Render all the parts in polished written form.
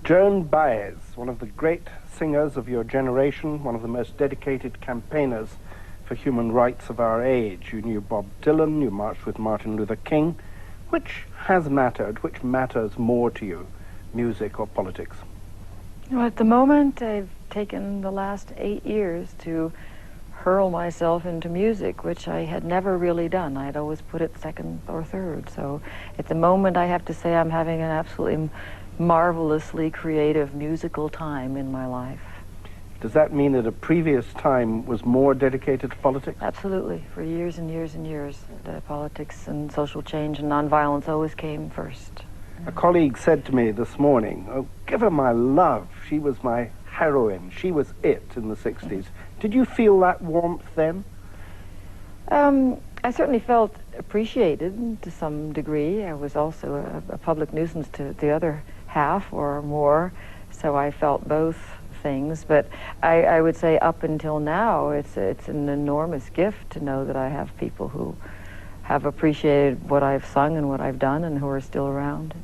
Joan Baez, one of the great singers of your generation, one of the most dedicated campaigners for human rights of our age. You knew Bob Dylan, you marched with Martin Luther King. Which has mattered? Which matters more to you, music or politics? Well, at the moment, I've taken the last 8 years to hurl myself into music, which I had never really done. I'd always put it second or third. So at the moment, I have to say I'm having an absolutely marvelously creative musical time in my life. Does that mean that a previous time was more dedicated to politics? Absolutely. For years and years and years, the politics and social change and nonviolence always came first. A colleague said to me this morning, "Oh, give her my love. She was my heroine. She was it in the 60s. Did you feel that warmth then? I certainly felt appreciated to some degree. I was also a public nuisance to the other half or more, so I felt both things. But I would say up until now, it's an enormous gift to know that I have people who have appreciated what I've sung and what I've done and who are still around.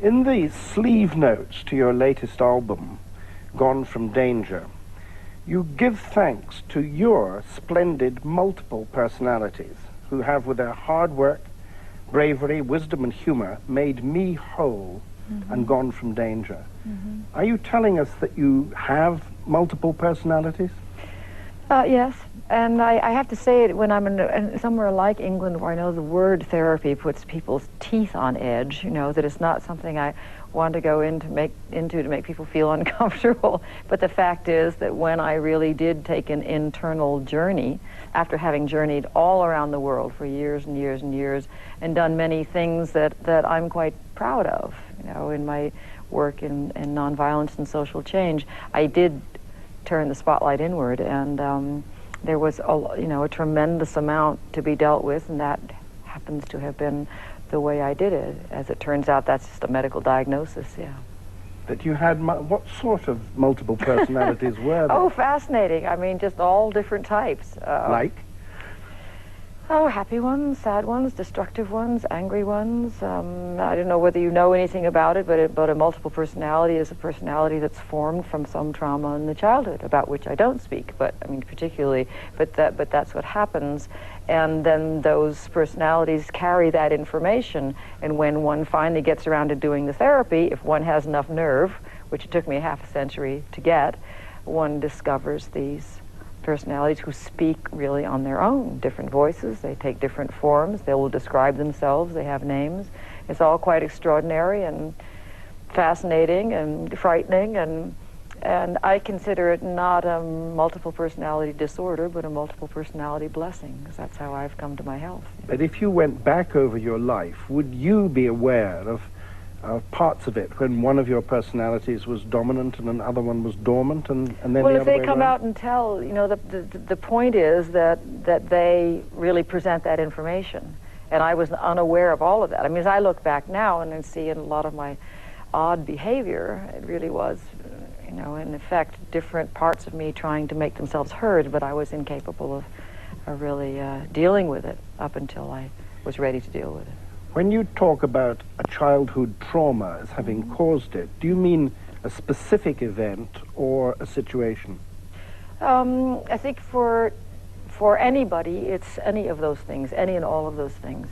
Yeah. In the sleeve notes to your latest album, Gone from Danger, you give thanks to your splendid multiple personalities who have, with their hard work, bravery, wisdom and humor, made me whole and gone from danger. Are you telling us that you have multiple personalities? Yes, and I have to say it when I'm in somewhere like England where I know the word therapy puts people's teeth on edge, you know, that it's not something I want to go into to make people feel uncomfortable. But the fact is that when I really did take an internal journey, after having journeyed all around the world for years and years and years, and done many things that I'm quite proud of, you know, in my work in nonviolence and social change, I did turn the spotlight inward, and there was a tremendous amount to be dealt with, and that happens to have been the way I did it. As it turns out, that's just a medical diagnosis, yeah. That you had, what sort of multiple personalities were there? Oh, fascinating. I mean, just all different types. Like? Oh, happy ones, sad ones, destructive ones, angry ones. I don't know whether you know anything about it, but a multiple personality is a personality that's formed from some trauma in the childhood, about which I don't speak, but I mean particularly, but that's what happens. And then those personalities carry that information, and when one finally gets around to doing the therapy, if one has enough nerve, which it took me half a century to get, one discovers these personalities who speak really on their own, different voices, they take different forms, they will describe themselves, they have names. It's all quite extraordinary and fascinating and frightening, and I consider it not a multiple personality disorder, but a multiple personality blessing, because that's how I've come to my health. But if you went back over your life, would you be aware of parts of it when one of your personalities was dominant and another one was dormant, and then well, the if other way they come around? out and tell, you know, the point is that they really present that information, and I was unaware of all of that. I mean, as I look back now and I see in a lot of my odd behavior, it really was, you know, in effect, different parts of me trying to make themselves heard, but I was incapable of really dealing with it up until I was ready to deal with it. When you talk about a childhood trauma as having caused it, do you mean a specific event or a situation? I think for anybody, it's any of those things, any and all of those things.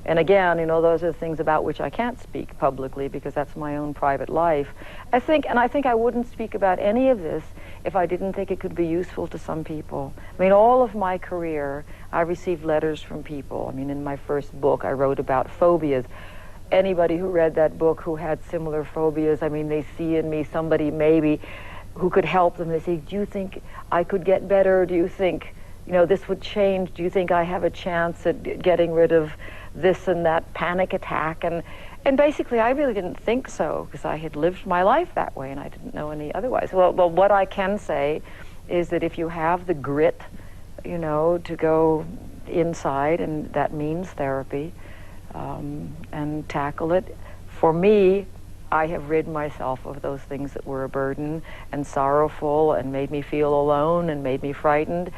And again, you know, those are the things about which I can't speak publicly because that's my own private life. I think I wouldn't speak about any of this if I didn't think it could be useful to some people. I mean, all of my career, I received letters from people. I mean, in my first book, I wrote about phobias. Anybody who read that book who had similar phobias, I mean, they see in me somebody maybe who could help them. They say, do you think I could get better? Do you think, you know, this would change? Do you think I have a chance at getting rid of this and that panic attack? And basically, I really didn't think so, because I had lived my life that way and I didn't know any otherwise. Well, what I can say is that if you have the grit, you know, to go inside, and that means therapy, and tackle it. For me, I have rid myself of those things that were a burden and sorrowful and made me feel alone and made me frightened.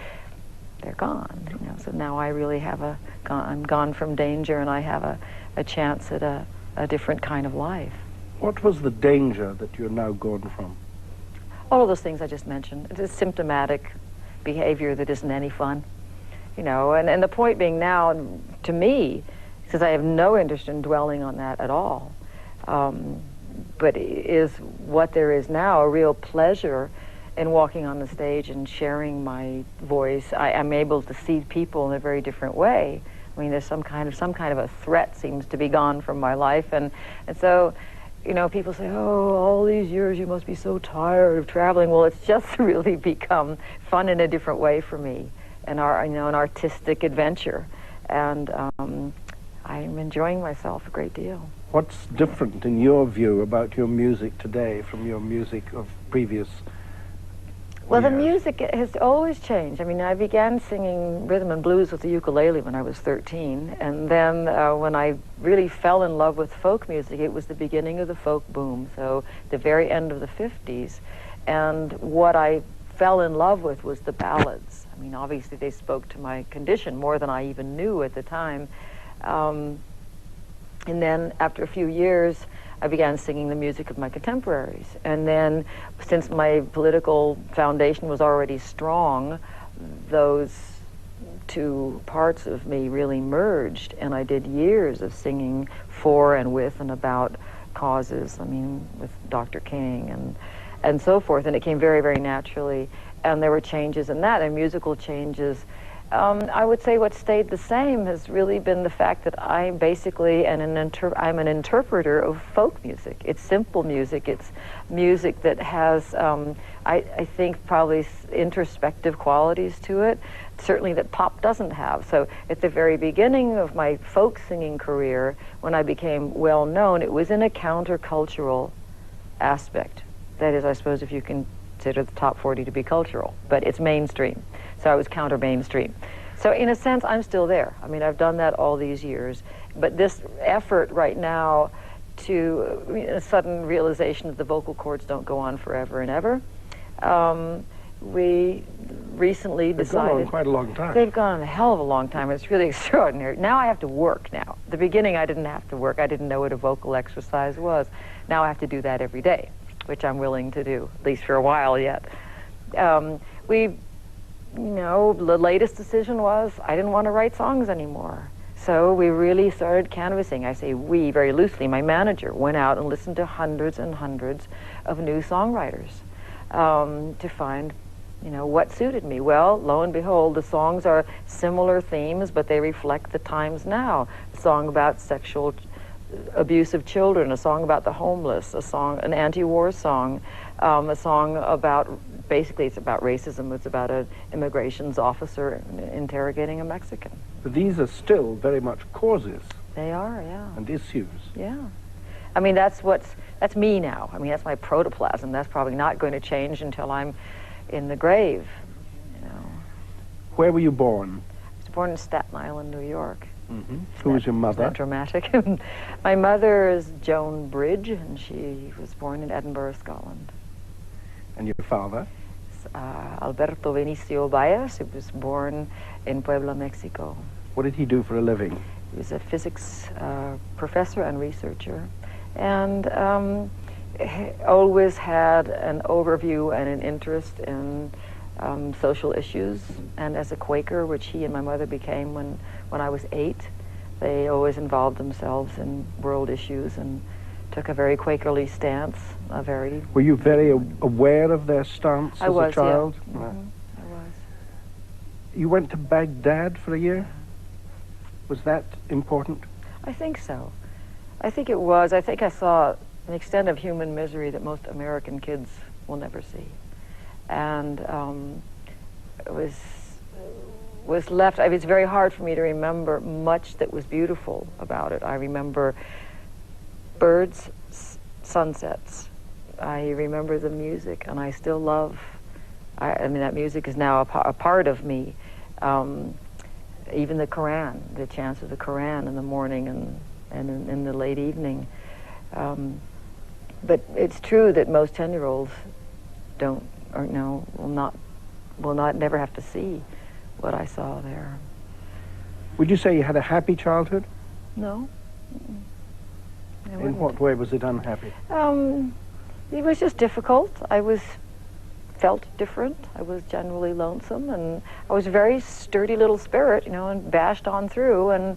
They're gone, you know. So now I really have I'm gone from danger, and I have a chance at a different kind of life. What was the danger that you're now gone from? All of those things I just mentioned. It is symptomatic behavior that isn't any fun, you know, and the point being now, to me, because I have no interest in dwelling on that at all, but is what there is now a real pleasure in walking on the stage and sharing my voice. I'm able to see people in a very different way. I mean, there's some kind of a threat seems to be gone from my life, and so, you know, people say, oh, all these years you must be so tired of traveling. Well, it's just really become fun in a different way for me, and an artistic adventure, and I'm enjoying myself a great deal. What's different in your view about your music today from your music of previous Well, the years? music has always changed. I mean, I began singing rhythm and blues with the ukulele when I was 13, and then when I really fell in love with folk music, it was the beginning of the folk boom, so the very end of the 50s, and what I fell in love with was the ballads. I mean, obviously they spoke to my condition more than I even knew at the time. And then after a few years, I began singing the music of my contemporaries. And then, since my political foundation was already strong, those two parts of me really merged, and I did years of singing for and with and about causes, I mean, with Dr. King and so forth, and it came very, very naturally. And there were changes in that, and musical changes. I would say what stayed the same has really been the fact that I'm basically I'm an interpreter of folk music. It's simple music. It's music that has, I think, probably introspective qualities to it, certainly that pop doesn't have. So at the very beginning of my folk singing career, when I became well known, it was in a countercultural aspect. That is, I suppose, if you consider the top 40 to be cultural, but it's mainstream. So I was counter-mainstream. So in a sense, I'm still there. I mean, I've done that all these years. But this effort right now to a sudden realization that the vocal cords don't go on forever and ever, we recently decided... They've gone on quite a long time. They've gone on a hell of a long time. It's really extraordinary. Now I have to work now. At the beginning, I didn't have to work. I didn't know what a vocal exercise was. Now I have to do that every day, which I'm willing to do, at least for a while yet. You know, the latest decision was I didn't want to write songs anymore. So we really started canvassing. I say we very loosely. My manager went out and listened to hundreds and hundreds of new songwriters to find, you know, what suited me. Well, lo and behold, the songs are similar themes, but they reflect the times now. A song about sexual abuse of children, a song about the homeless, an anti-war song, a song about, basically it's about racism, it's about an immigrations officer interrogating a Mexican. But these are still very much causes. They are, yeah. And issues. Yeah. I mean, that's me now. I mean, that's my protoplasm. That's probably not going to change until I'm in the grave, you know. Where were you born? I was born in Staten Island, New York. Mm-hmm. Who was your mother? Isn't that dramatic? My mother is Joan Bridge, and she was born in Edinburgh, Scotland. And your father? Alberto Benicio Baez, who was born in Puebla, Mexico. What did he do for a living? He was a physics professor and researcher, and always had an overview and an interest in social issues. And as a Quaker, which he and my mother became when I was 8, they always involved themselves in world issues and took a very Quakerly stance, a very... Were you very aware of their stance as a child? Yeah. Mm-hmm. I was. You went to Baghdad for a year? Was that important? I think so. I think it was. I think I saw an extent of human misery that most American kids will never see. And it was left... I mean, it's very hard for me to remember much that was beautiful about it. I remember birds, sunsets. I remember the music, and I still love... I mean, that music is now a part of me. Even the Quran, the chants of the Quran in the morning and in the late evening. But it's true that most 10-year-olds will not never have to see what I saw there. Would you say you had a happy childhood? No. Mm-mm. In what way was it unhappy? It was just difficult. Felt different. I was generally lonesome, and I was a very sturdy little spirit, you know, and bashed on through. And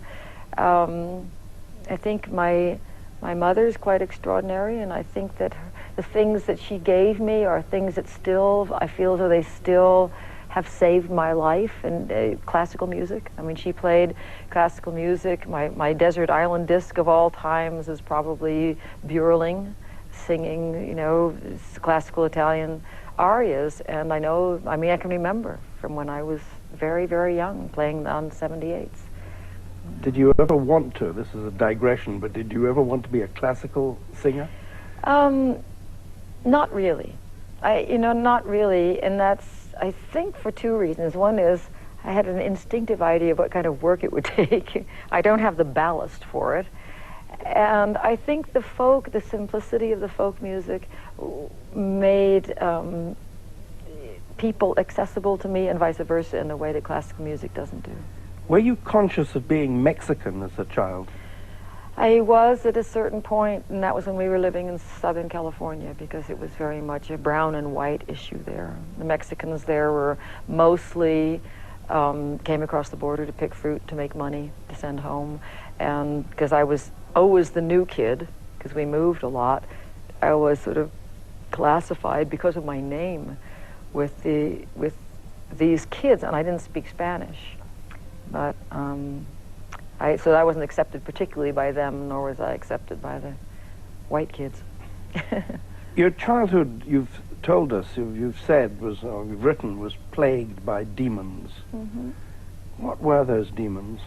I think my mother's quite extraordinary, and I think that the things that she gave me are things that still, I feel as though they still have saved my life. And classical music. I mean, she played classical music. My desert island disc of all times is probably Burling, singing, you know, classical Italian arias. And I can remember from when I was very, very young, playing on 78s. Did you ever want to, this is a digression, but did you ever want to be a classical singer? Not really. Not really, and that's, I think, for two reasons. One is I had an instinctive idea of what kind of work it would take. I don't have the ballast for it. And I think the simplicity of the folk music made people accessible to me, and vice versa, in a way that classical music doesn't do. Were you conscious of being Mexican as a child? I was at a certain point, and that was when we were living in Southern California, because it was very much a brown and white issue there. The Mexicans there were mostly came across the border to pick fruit, to make money, to send home. And because I was always the new kid, because we moved a lot, I was sort of classified because of my name with these kids, and I didn't speak Spanish. But so I wasn't accepted particularly by them, nor was I accepted by the white kids. Your childhood, you've told us, you've said, or you've written, was plagued by demons. Mm-hmm. What were those demons?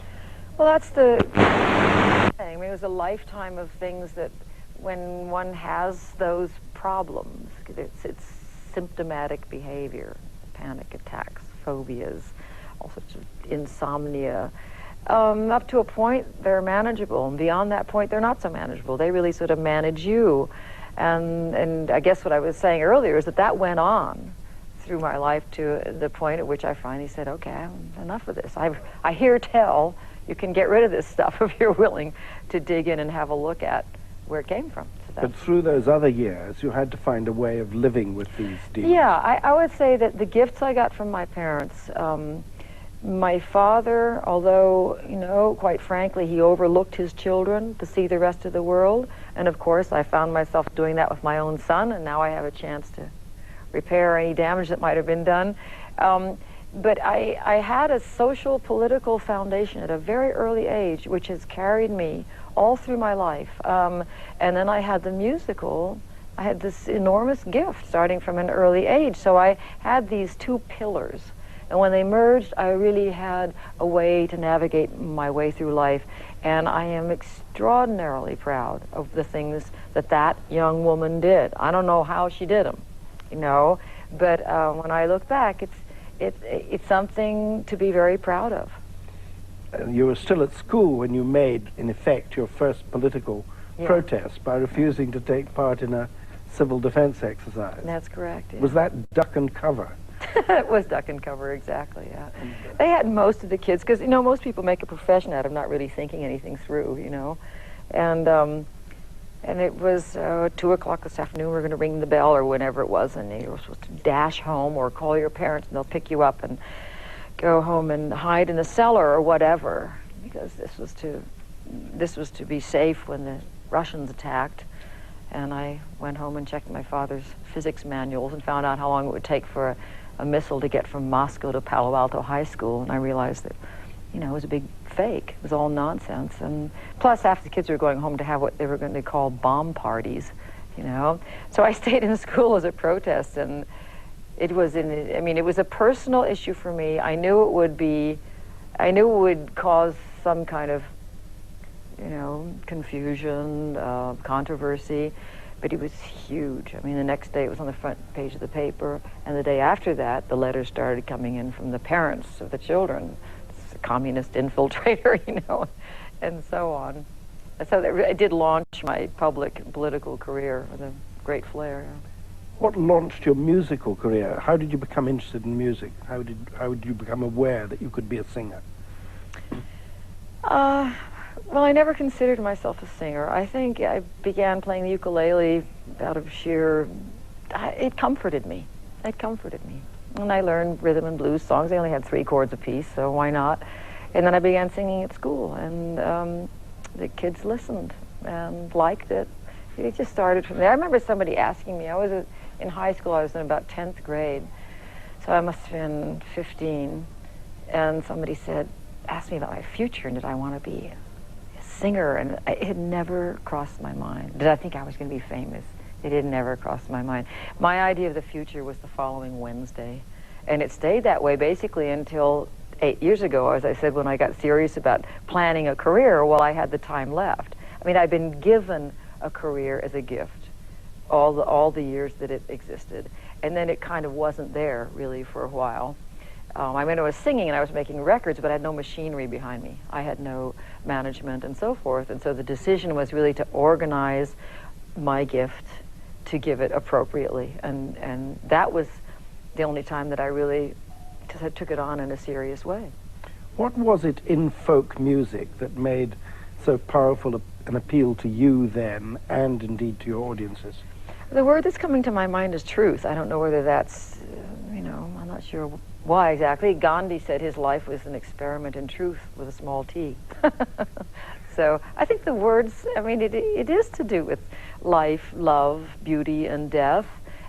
Well, that's the thing. I mean, it was a lifetime of things that, when one has those problems, it's symptomatic behavior, panic attacks, phobias, all sorts of insomnia. Up to a point, they're manageable, and beyond that point, they're not so manageable. They really sort of manage you. And I guess what I was saying earlier is that went on through my life to the point at which I finally said, okay, enough of this. I hear tell you can get rid of this stuff if you're willing to dig in and have a look at where it came from. So but through those other years, you had to find a way of living with these demons. Yeah, I would say that the gifts I got from my parents, my father, although, you know, quite frankly, he overlooked his children to see the rest of the world. And of course, I found myself doing that with my own son, and now I have a chance to repair any damage that might have been done. But I had a social, political foundation at a very early age, which has carried me all through my life. And then I had the musical. I had this enormous gift starting from an early age. So I had these two pillars. And when they merged, I really had a way to navigate my way through life. And I am extraordinarily proud of the things that young woman did. I don't know how she did them, you know, but when I look back, it's something to be very proud of. You were still at school when you made, in effect, your first political protest by refusing to take part in a civil defense exercise. That's correct. Yeah. Was that duck and cover? It was duck and cover, exactly, yeah. They had most of the kids, because, you know, most people make a profession out of not really thinking anything through, you know. And it was 2 o'clock this afternoon, we're going to ring the bell, or whenever it was, and you were supposed to dash home or call your parents, and they'll pick you up and go home and hide in the cellar or whatever, because this was to be safe when the Russians attacked. And I went home and checked my father's physics manuals and found out how long it would take for a missile to get from Moscow to Palo Alto High School, and I realized that, you know, it was a big fake. It was all nonsense. And plus, half the kids were going home to have what they were going to call bomb parties, you know. So I stayed in school as a protest, and it was it was a personal issue for me. I knew it would cause some kind of, you know, confusion, controversy. But it was huge. I mean, the next day it was on the front page of the paper, and the day after that, the letters started coming in from the parents of the children. It's a communist infiltrator, you know, and so on. And so it did launch my public and political career with a great flair. What launched your musical career? How did you become interested in music? How did you become aware that you could be a singer? Well, I never considered myself a singer. I think I began playing the ukulele out of sheer, it comforted me. It comforted me. And I learned rhythm and blues songs. I only had 3 chords apiece, so why not? And then I began singing at school, and the kids listened and liked it. It just started from there. I remember somebody asking me, in high school, I was in about 10th grade, so I must have been 15, and somebody asked me about my future, and did I want to be a singer? And it had never crossed my mind. Did I think I was going to be famous? It had never crossed my mind. My idea of the future was the following Wednesday, and it stayed that way basically until 8 years ago, as I said, when I got serious about planning a career. Well, I had the time left. I mean, I'd been given a career as a gift all the years that it existed, and then it kind of wasn't there really for a while. I mean, I was singing and I was making records, but I had no machinery behind me. I had no management and so forth, and so the decision was really to organize my gift, to give it appropriately, and that was the only time that I really took it on in a serious way. What was it in folk music that made so powerful an appeal to you then, and indeed to your audiences? The word that's coming to my mind is truth. I don't know whether that's, I'm not sure why exactly. Gandhi said his life was an experiment in truth with a small t. So I think the words, I mean, it is to do with life, love, beauty, and death.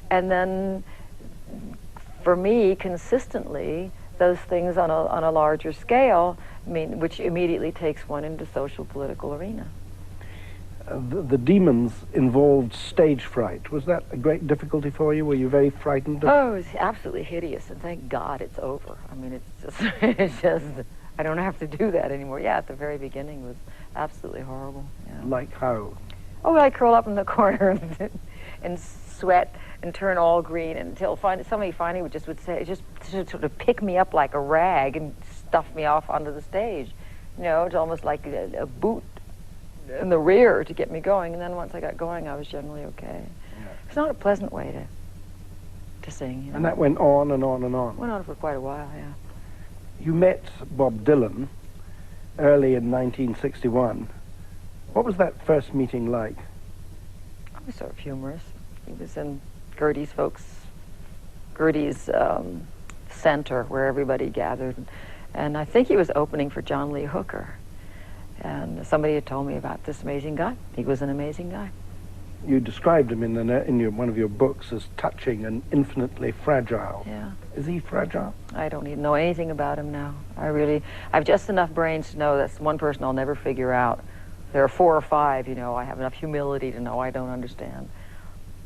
And then, for me, consistently, those things on a larger scale, which immediately takes one into social political arena. The demons involved stage fright. Was that a great difficulty for you? Were you very frightened? Oh, it was absolutely hideous, and thank God it's over. I mean, it's just, I don't have to do that anymore. Yeah, at the very beginning it was absolutely horrible. Yeah. Like how? Oh, I'd curl up in the corner and sweat and turn all green until somebody finally would say, just sort of pick me up like a rag and stuff me off onto the stage. It's almost like a boot in the rear to get me going, and then once I got going, I was generally okay. Yeah. It's not a pleasant way to sing. And that went on and on and on. Went on for quite a while, yeah. You met Bob Dylan early in 1961. What was that first meeting like? It was sort of humorous. He was in Gertie's center where everybody gathered, and I think he was opening for John Lee Hooker. And somebody had told me about this amazing guy. He was an amazing guy. You described him in one of your books as touching and infinitely fragile. Yeah. Is he fragile? I don't even know anything about him now. I've just enough brains to know that's one person I'll never figure out. There are 4 or 5, I have enough humility to know I don't understand.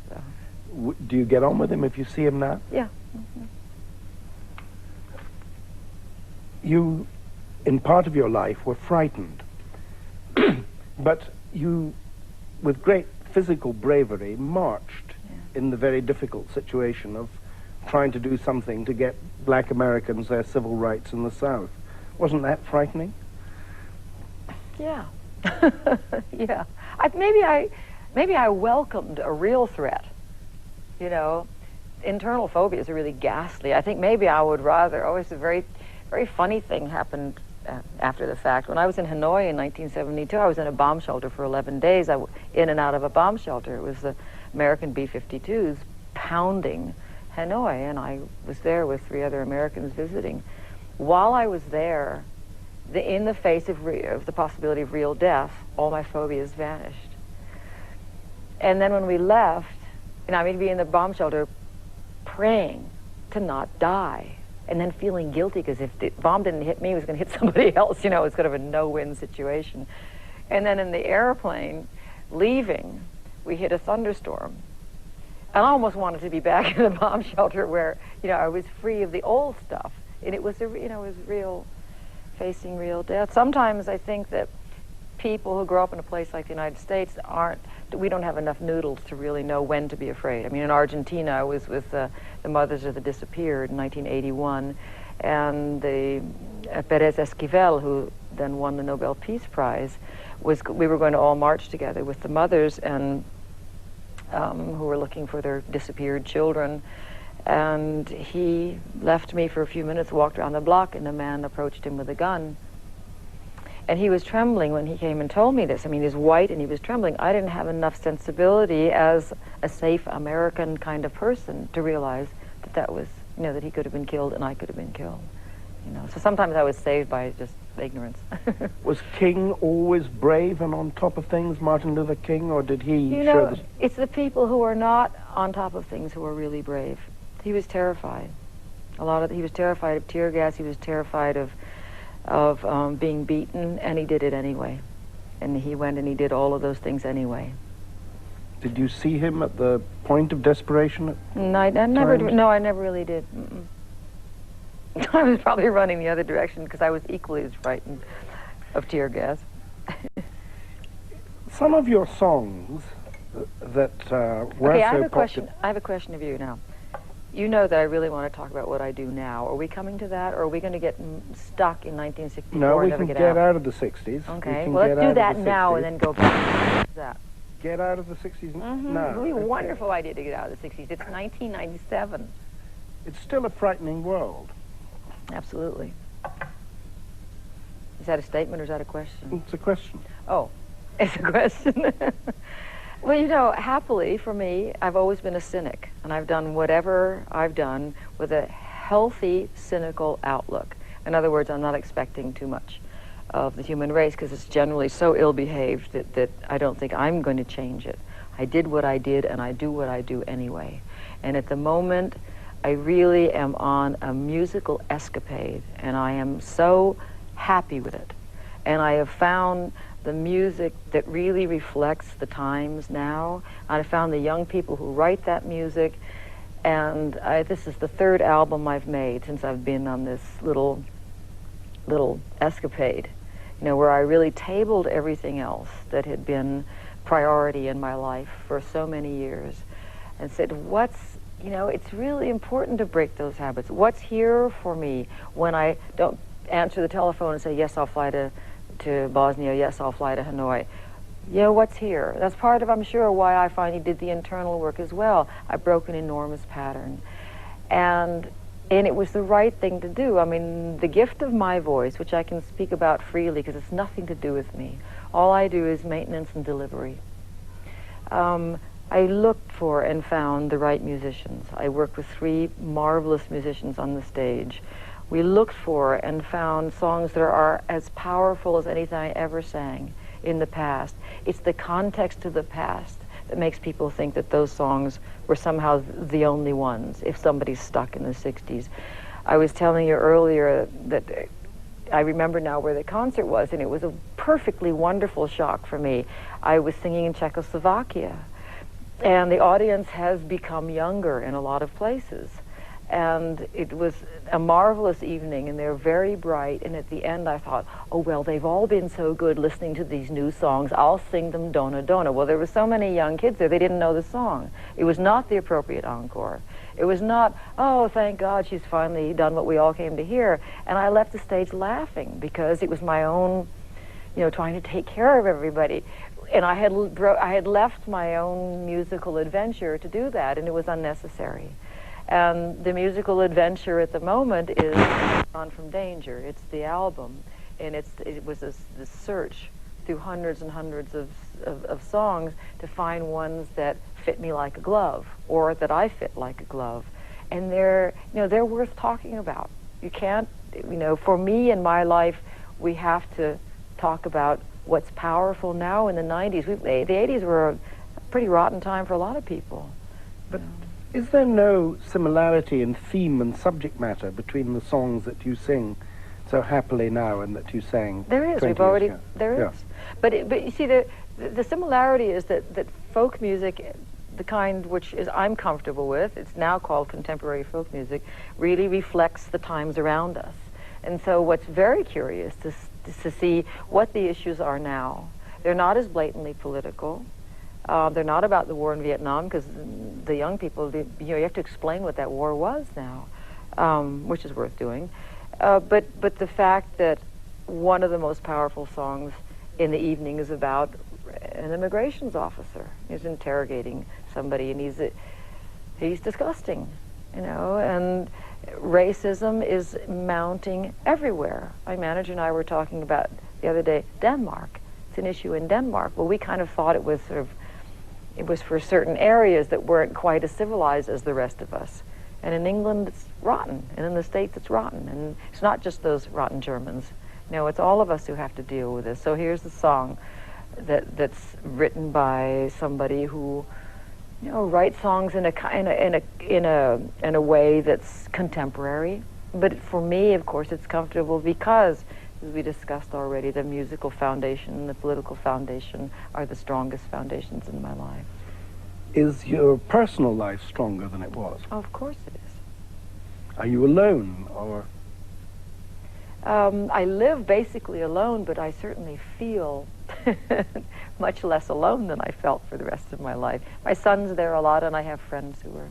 So. Do you get on with him if you see him now? Yeah. Mm-hmm. You, in part of your life, were frightened. But you, with great physical bravery, marched in the very difficult situation of trying to do something to get black Americans their civil rights in the South. Wasn't that frightening? Yeah. Yeah. Maybe I welcomed a real threat. Internal phobias are really ghastly. I think maybe I would rather. Always a very, very funny thing happened after the fact. When I was in Hanoi in 1972, I was in a bomb shelter for 11 days. In and out of a bomb shelter. It was the American B-52s pounding Hanoi, and I was there with 3 other Americans visiting. While I was there, in the face of the possibility of real death, all my phobias vanished. And then when we left, to be in the bomb shelter praying to not die, and then feeling guilty because if the bomb didn't hit me, it was going to hit somebody else. It was kind of a no-win situation. And then in the airplane, leaving, we hit a thunderstorm. And I almost wanted to be back in the bomb shelter where, I was free of the old stuff. And it was, it was real, facing real death. Sometimes I think that people who grow up in a place like the United States we don't have enough noodles to really know when to be afraid. In Argentina, I was with the Mothers of the Disappeared in 1981, and the Baez Esquivel, who then won the Nobel Peace Prize, we were going to all march together with the mothers and who were looking for their disappeared children. And he left me for a few minutes, walked around the block, and a man approached him with a gun. And he was trembling when he came and told me this. I mean, he's white and he was trembling. I didn't have enough sensibility as a safe American kind of person to realize that that was, you know, that he could have been killed and I could have been killed. You know, so sometimes I was saved by just ignorance. Was King always brave and on top of things, Martin Luther King, or did he you show know, this? It's the people who are not on top of things who are really brave. He was terrified. He was terrified of tear gas. He was terrified of being beaten, and he did it anyway. And he went and he did all of those things anyway. Did you see him at the point of desperation? No, I never really did. Mm-mm. I was probably running the other direction because I was equally as frightened of tear gas. Some of your songs that were okay, so I have a popular. question. I have a question of you now. You know that I really want to talk about what I do now. Are we coming to that, or are we going to get stuck in 1964 No, we and never can get get out of the 60s. Okay, We can well, get let's do out that of the now 60s. and then go back. What's that? Get out of the 60s? No. It would be a okay. wonderful idea to get out of the 60s. It's 1997. It's still a frightening world. Absolutely. Is that a statement or is that a question? It's a question. Oh, it's a question. Well, you know, happily for me, I've always been a cynic, and I've done whatever I've done with a healthy, cynical outlook. In other words, I'm not expecting too much of the human race because it's generally so ill-behaved that I don't think I'm going to change it. I did what I did, and I do what I do anyway. And at the moment, I really am on a musical escapade, and I am so happy with it. And I have found the music that really reflects the times now. I found the young people who write that music, and this is the third album I've made since I've been on this little escapade, you know, where I really tabled everything else that had been priority in my life for so many years and said, you know, it's really important to break those habits. What's here for me when I don't answer the telephone and say, yes, I'll fly to Bosnia, yes, I'll fly to Hanoi. You know, what's here? That's part of, I'm sure, why I finally did the internal work as well. I broke an enormous pattern. And it was the right thing to do. I mean, the gift of my voice, which I can speak about freely because it's nothing to do with me. All I do is maintenance and delivery. I looked for and found the right musicians. I worked with 3 marvelous musicians on the stage. We looked for and found songs that are as powerful as anything I ever sang in the past. It's the context of the past that makes people think that those songs were somehow the only ones, if somebody's stuck in the 60s. I was telling you earlier that I remember now where the concert was, and it was a perfectly wonderful shock for me. I was singing in Czechoslovakia, and the audience has become younger in a lot of places. And it was a marvelous evening, and they're very bright, and at the end I thought, oh, well, they've all been so good listening to these new songs, I'll sing them Dona Dona. Well, there were so many young kids there, they didn't know the song. It was not the appropriate encore. It was not, oh, thank God she's finally done what we all came to hear. And I left the stage laughing because it was my own, you know, trying to take care of everybody. And I had left my own musical adventure to do that, and it was unnecessary. And the musical adventure at the moment is On From Danger. It's the album, and it was this search through hundreds and hundreds of songs to find ones that fit me like a glove, or that I fit like a glove. And they're worth talking about. You can't, you know, for me in my life, we have to talk about what's powerful now in the 90s. The 80s were a pretty rotten time for a lot of people. But is there no similarity in theme and subject matter between the songs that you sing so happily now and that you sang? There is. 20 We've already years ago? there is. But you see, the similarity is that folk music, the kind which I'm comfortable with, it's now called contemporary folk music, really reflects the times around us. And so what's very curious is to see what the issues are now. They're not as blatantly political. They're not about the war in Vietnam, because the young people, you have to explain what that war was now, which is worth doing. But the fact that one of the most powerful songs in the evening is about an immigrations officer. He's interrogating somebody, and he's disgusting, you know, and racism is mounting everywhere. My manager and I were talking about the other day, Denmark. It's an issue in Denmark. Well, we kind of thought it was it was for certain areas that weren't quite as civilized as the rest of us. And in England, it's rotten. And in the States, it's rotten. And it's not just those rotten Germans. No, it's all of us who have to deal with this. So here's the song that's written by somebody who, you know, writes songs in a way that's contemporary. But for me, of course, it's comfortable because, as we discussed already, the musical foundation and the political foundation are the strongest foundations in my life. Is your personal life stronger than it was? Oh, of course it is. Are you alone, or? I live basically alone, but I certainly feel much less alone than I felt for the rest of my life. My son's there a lot, and I have friends who are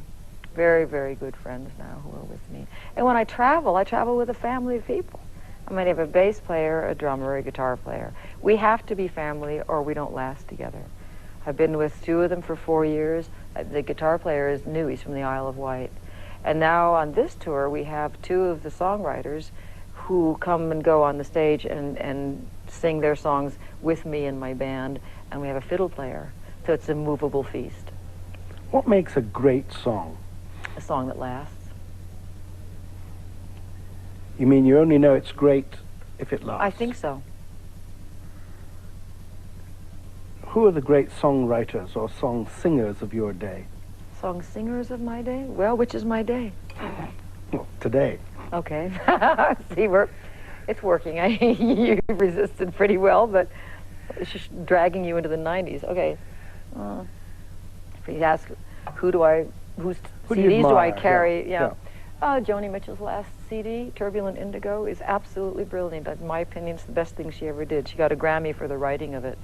very, very good friends now who are with me. And when I travel with a family of people. I might have a bass player, a drummer, a guitar player. We have to be family or we don't last together. I've been with 2 of them for 4 years. The guitar player is new, he's from the Isle of Wight. And now on this tour we have 2 of the songwriters who come and go on the stage and sing their songs with me and my band, and we have a fiddle player. So it's a movable feast. What makes a great song? A song that lasts. You mean you only know it's great if it lasts? I think so. Who are the great songwriters or song singers of your day? Song singers of my day? Well, which is my day? Well, today. Okay. See, it's working. You resisted pretty well, but it's just dragging you into the 90s. Okay. If you ask, whose CDs do I carry? Yeah. Joni Mitchell's last CD, Turbulent Indigo, is absolutely brilliant. In my opinion, it's the best thing she ever did. She got a Grammy for the writing of it.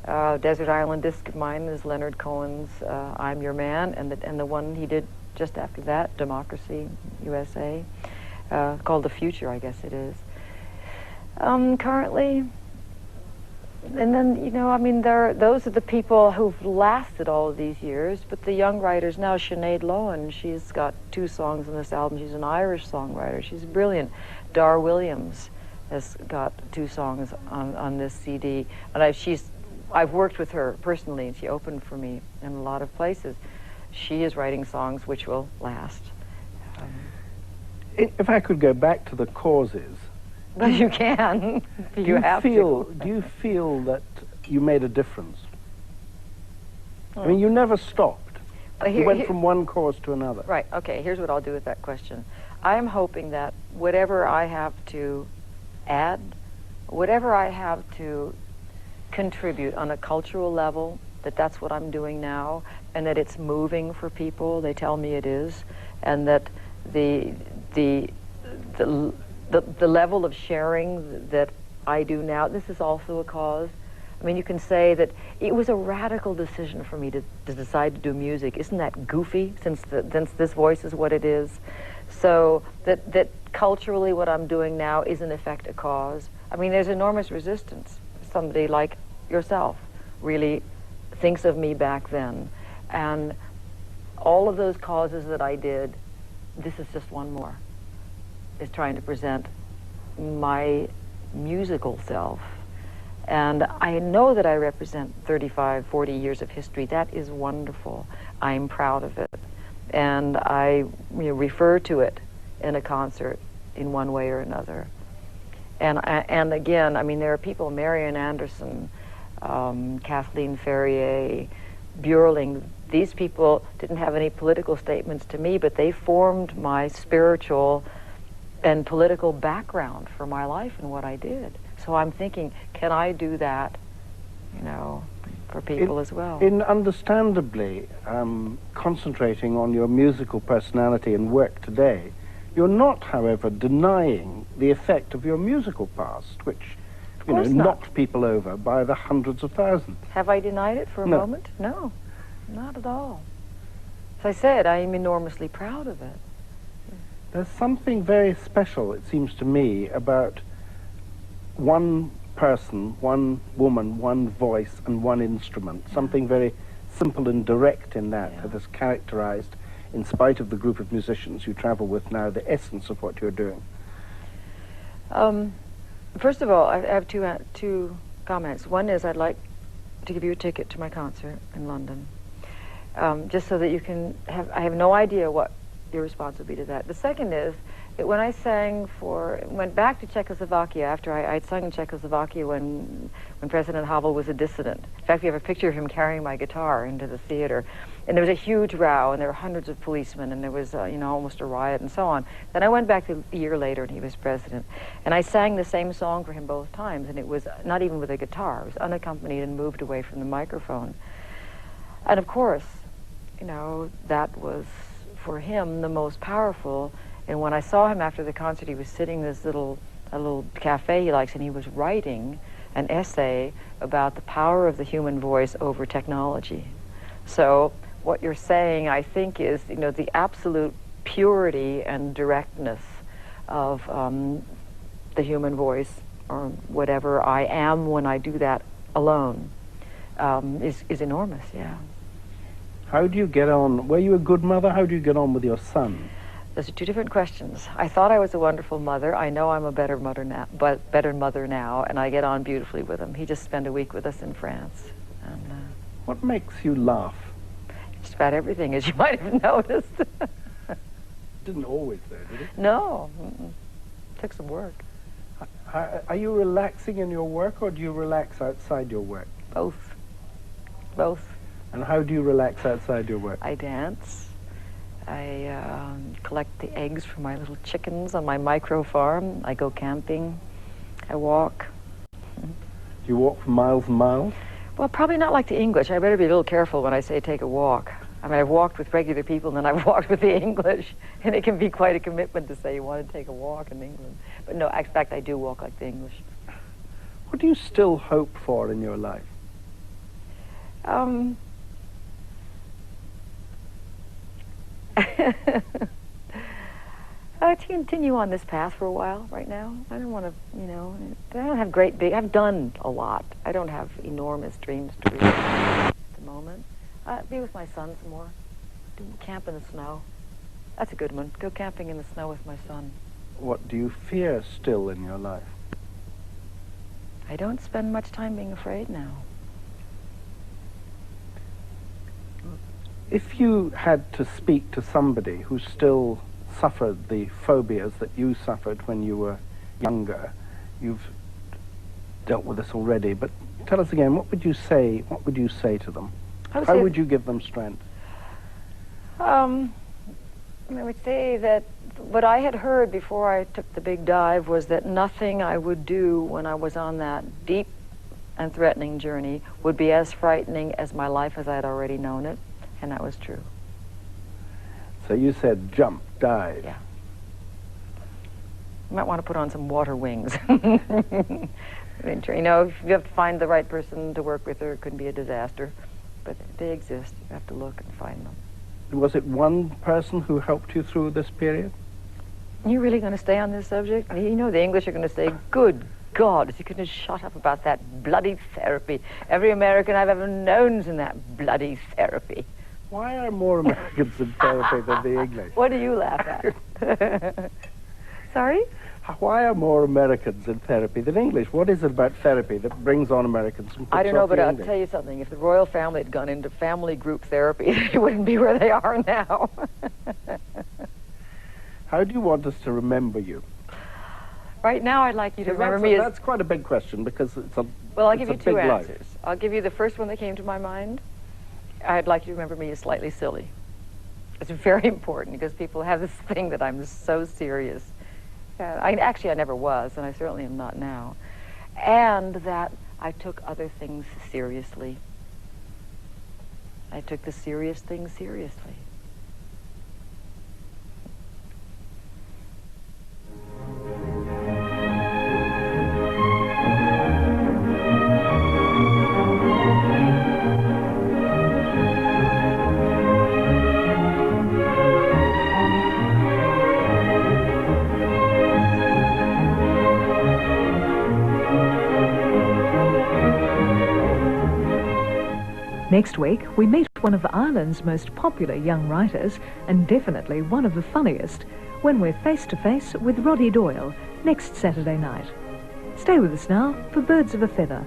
Desert Island Disc of mine is Leonard Cohen's I'm Your Man, and the one he did just after that, Democracy, USA, called The Future, I guess it is. Currently, and then, you know, I mean, those are the people who've lasted all of these years, but the young writers now, Sinead Lohan, she's got 2 songs on this album. She's an Irish songwriter. She's brilliant. Dar Williams has got 2 songs on this CD, and I've worked with her personally, and she opened for me in a lot of places. She is writing songs which will last. If I could go back to the causes. But you can. Do you feel that you made a difference? I mean, you never stopped. You went from one cause to another. Right, okay, here's what I'll do with that question. I am hoping that whatever I have to add, whatever I have to contribute on a cultural level, that's what I'm doing now, and that it's moving for people. They tell me it is, and that the level of sharing that I do now, this is also a cause. I mean, you can say that it was a radical decision for me to decide to do music. Isn't that goofy, since this voice is what it is? So that culturally what I'm doing now is in effect a cause. I mean, there's enormous resistance. Somebody like yourself really thinks of me back then. And all of those causes that I did, this is just one more, is trying to present my musical self. And I know that I represent 35, 40 years of history. That is wonderful. I'm proud of it. And I refer to it in a concert in one way or another. And again, I mean, there are people, Marian Anderson, Kathleen Ferrier, Burling. These people didn't have any political statements to me, but they formed my spiritual and political background for my life and what I did. So I'm thinking, can I do that, you know, for people as well? In understandably concentrating on your musical personality and work today, you're not, however, denying the effect of your musical past, which, you know, knocked people over by the hundreds of thousands. Have I denied it for a moment? No, not at all. As I said, I am enormously proud of it. There's something very special, it seems to me, about one person, one woman, one voice, and one instrument. Something very simple and direct in that has characterized, in spite of the group of musicians you travel with now, the essence of what you're doing. First of all, I have two comments. One is I'd like to give you a ticket to my concert in London, just so that you can have, I have no idea what your response would be to that. The second is that when I went back to Czechoslovakia after I'd sung in Czechoslovakia when President Havel was a dissident. In fact, we have a picture of him carrying my guitar into the theater. And there was a huge row, and there were hundreds of policemen, and there was, you know, almost a riot and so on. Then I went back a year later, and he was president. And I sang the same song for him both times, and it was not even with a guitar. It was unaccompanied and moved away from the microphone. And of course, you know, that was, for him, the most powerful. And when I saw him after the concert, he was sitting in this little cafe he likes, and he was writing an essay about the power of the human voice over technology. So what you're saying, I think, is, you know, the absolute purity and directness of the human voice, or whatever I am when I do that alone, is enormous, yeah. How do you get on? Were you a good mother? How do you get on with your son? Those are two different questions. I thought I was a wonderful mother. I know I'm a better mother now, and I get on beautifully with him. He just spent a week with us in France. And, what makes you laugh? just about everything, as you might have noticed. Didn't always, though, did it? No. Took some work. Are you relaxing in your work, or do you relax outside your work? Both. Both. And how do you relax outside your work? I dance. I collect the eggs from my little chickens on my micro farm. I go camping. I walk. Do you walk for miles and miles? Well, probably not like the English. I better be a little careful when I say take a walk. I mean, I've walked with regular people, and then I've walked with the English, and it can be quite a commitment to say you want to take a walk in England. But no, in fact, I do walk like the English. What do you still hope for in your life? To continue on this path for a while right now. I don't want to, you know, I don't have I've done a lot. I don't have enormous dreams to reach at the moment. Be with my son some more. Do camp in the snow. That's a good one. Go camping in the snow with my son. What do you fear still in your life? I don't spend much time being afraid now. If you had to speak to somebody who still suffered the phobias that you suffered when you were younger, you've dealt with this already, but tell us again, what would you say to them? How would you give them strength? I would say that what I had heard before I took the big dive was that nothing I would do when I was on that deep and threatening journey would be as frightening as my life as I had already known it, and that was true. So you said jump, dive. Yeah. You might want to put on some water wings. You know, if you have to find the right person to work with, or it could be a disaster. But they exist. You have to look and find them. Was it one person who helped you through this period? You really going to stay on this subject? You know the English are going to say, good God, is he going to shut up about that bloody therapy? Every American I've ever known's in that bloody therapy. Why are more Americans in therapy than the English? What do you laugh at? Sorry? Why are more Americans in therapy than English? What is it about therapy that brings on Americans and puts I don't know, off but the I'll English? tell you something. If the royal family had gone into family group therapy, they wouldn't be where they are now. How do you want us to remember you? Right now, I'd like you to remember me as... That's quite a big question, because it's a Well, I'll give you it's a two big life. answers. I'll give you the first one that came to my mind. I'd like you to remember me as slightly silly. It's very important, because people have this thing that I'm so serious. I never was, and I certainly am not now. And that I took other things seriously. I took the serious things seriously. Next week, we meet one of Ireland's most popular young writers, and definitely one of the funniest, when we're face to face with Roddy Doyle next Saturday night. Stay with us now for Birds of a Feather.